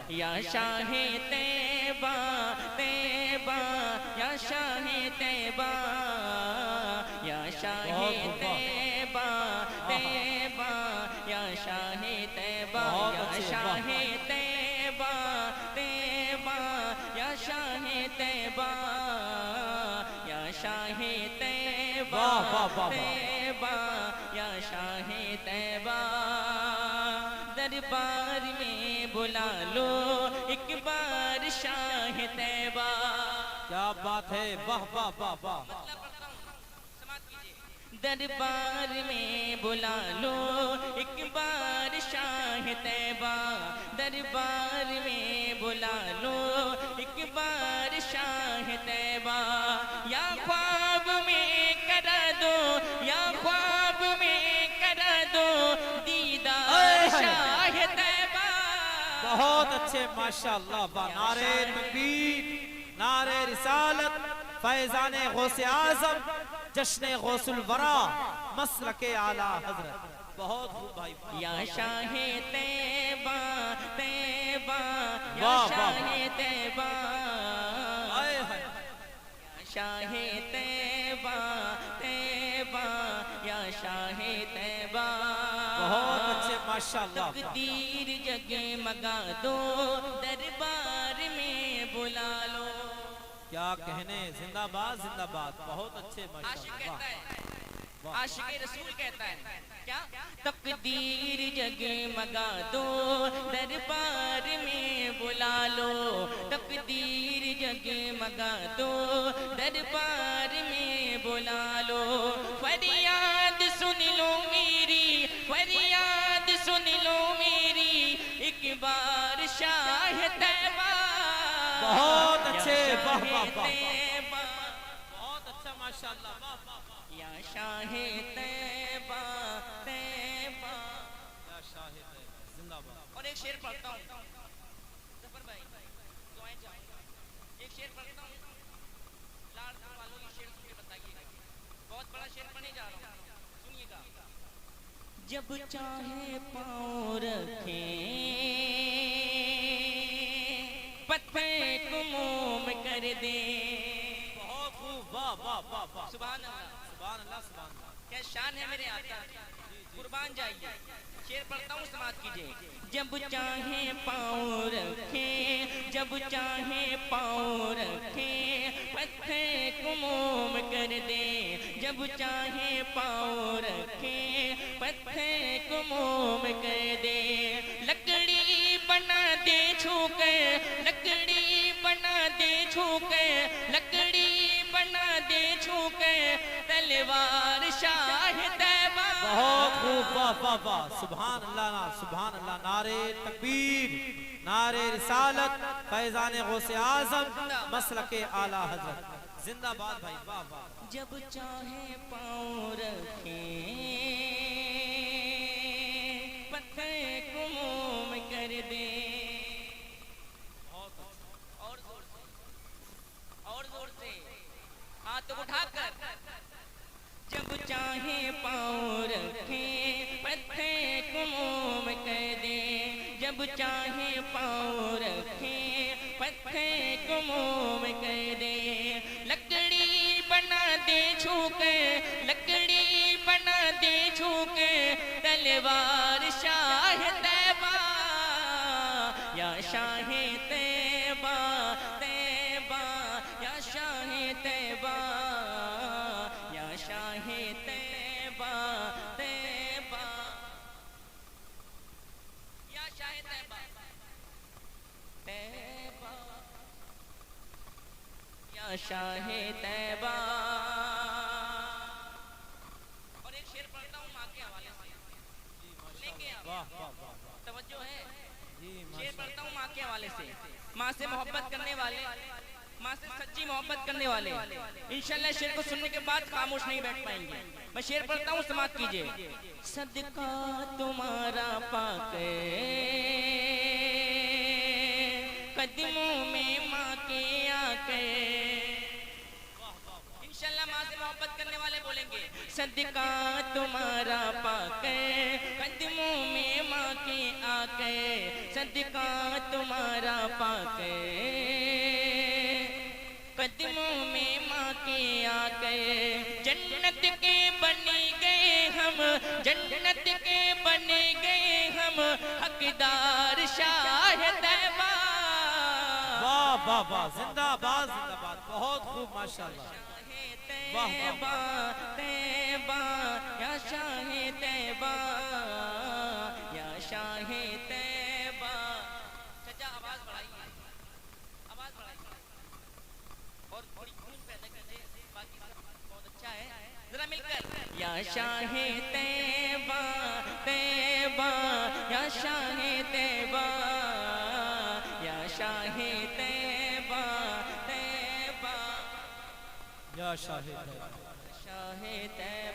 یا شاہ طیبہ طیبہ یا شاہ طیبہ یا شاہ طیبہ طیبہ یا شاہ طیبہ یا شاہ طیبہ طیبہ یا شاہ طیبہ یا شاہ طیبہ طیبہ یا شاہ طیبہ دربار میں بلا لو ایک بار شاہ طیبہ. کیا بات ہے، واہ واہ واہ واہ. دربار میں بلا لو ایک بار شاہ طیبہ. دربار میں بلا لو ایک بار شاہ طیبہ. یا خواب میں کرا دو یا خواب میں کرا دو دیدار شاہ طیبہ. بہت اچھے ماشاءاللہ. نعرہ تکبیر، نعرہ رسالت، فیضان غوث اعظم، جشن غوث الورا، مسلک اعلیٰ حضرت. بہت خوب بھائی. یا شاہ طیبہ طیبہ یا واہ شاہ واہ. طیبہ آئے ہائے. یا شاہ طیبہ طیبہ یا شاہ طیبہ. بہت اچھے ماشاءاللہ. تقدیر جگمگا دو دربار میں بلا لو. کیا کہنے، زندہ باد زندہ باد. بہت اچھے عاشق ماشاءاللہ. کہتا ہے، عاشق رسول کہتا ہے کیا؟ تقدیر جگمگا دو دربار میں بلا لو. تقدیر جگمگا دو دربار میں بلا لو. فریاد سن لو میری، فریاد سن لو میری ایک بار شاہ طیبہ. بہت اچھے. یا واہ شاہ واہ واہ. طیبہ بہت اچھا ماشاءاللہ. واہ واہ واہ. یا شاہ طیبہ طیبہ. یا شاہ طیبہ زندہ باد. اور ایک شعر پڑھتا ہوں ظفر بھائی، دعائیں چاہوں گا. ایک شعر پڑھتا ہوں، لاڑ والوں یہ شعر سن کے بتائیے گا. بہت بڑا شعر پڑھنے جا رہا ہوں، سنیے گا. جب چاہے پاؤں رکھیں پتھر کو موم کر دے. بہت خوب. واہ واہ واہ واہ. سبحان اللہ، سبحان اللہ سبحان اللہ. کیا شان ہے میرے آقا. قربان جائیے. شعر پڑھتا ہوں، سماعت کیجئے. جب چاہے پاؤں رکھیں، جب چاہے پاؤں رکھیں پتھر کو موم کر دے. جب چاہے پاؤں رکھیں پتھر کو موم کر دے. لکڑی بنا دے چھو کر، لکڑی بنا دے چھو کر، لکڑی بنا دے چھو کر تلوار شاہ طیبہ. بہت خوب. واہ واہ واہ. سبحان اللہ سبحان اللہ. نعرہ تکبیر، نعرہ رسالت، فیضان غوث اعظم، مسلک اعلیٰ حضرت. زندہ باد بھائی. واہ واہ. جب چاہے پاؤں رکھیں پتھر کو موم کر دے. اور زور سے، اور زور سے ہاتھ اٹھا کر. جب چاہے پاؤں رکھیں پتھر کو موم کر دے. جب چاہے پاؤں رکھیں پتھر کو موم کر دے. لکڑی بنا دے چھو کر، لکڑی بنا دے چھو کر تلوار شاہ طیبہ. یا شاہ طیبہ طیبہ یا شاہ طیبہ یا شاہ طیبہ طیبہ یا شاہ طیبہ طیبہ یا شاہ طیبہ. اور ایک شعر پڑھتا ہوں ماں کے حوالے سے، سنیں گے آپ؟ واہ واہ واہ. توجہ ہے. جی شعر پڑھتا ہوں ماں کے حوالے سے. ماں سے محبت کرنے والے، ماں سے سچی محبت کرنے والے انشاءاللہ شعر کو سننے کے بعد خاموش نہیں بیٹھ پائیں گے. میں شعر پڑھتا ہوں، سماعت کیجئے. صدقہ تمہارا پاک قدموں میں ماں کے آ کے. انشاءاللہ ماں سے محبت کرنے والے بولیں گے صدقہ تمہارا پاک قدموں میں ماں کے آ کے. صدقہ تمہارا پا کے قدموں میں ماں کے آ گئے جنت کے بنے گئے ہم جنت کے بنے گئے ہم حقدار شاہ طیبہ واہ واہ واہ زندہ باد بہت خوب ماشاءاللہ واہ طیبہ طیبہ یا شاہ طیبہ یا شاہ طیبہ چچا آواز بڑھائیے آواز بڑھائیے اور تھوڑی خون پیدا کرتے باقی بہت اچھا ہے ذرا مل کر یا شاہ طیبہ طیبہ یا شاہ طیبہ یا شاہ طیبہ طیبہ یا شاہ شاہ طیبہ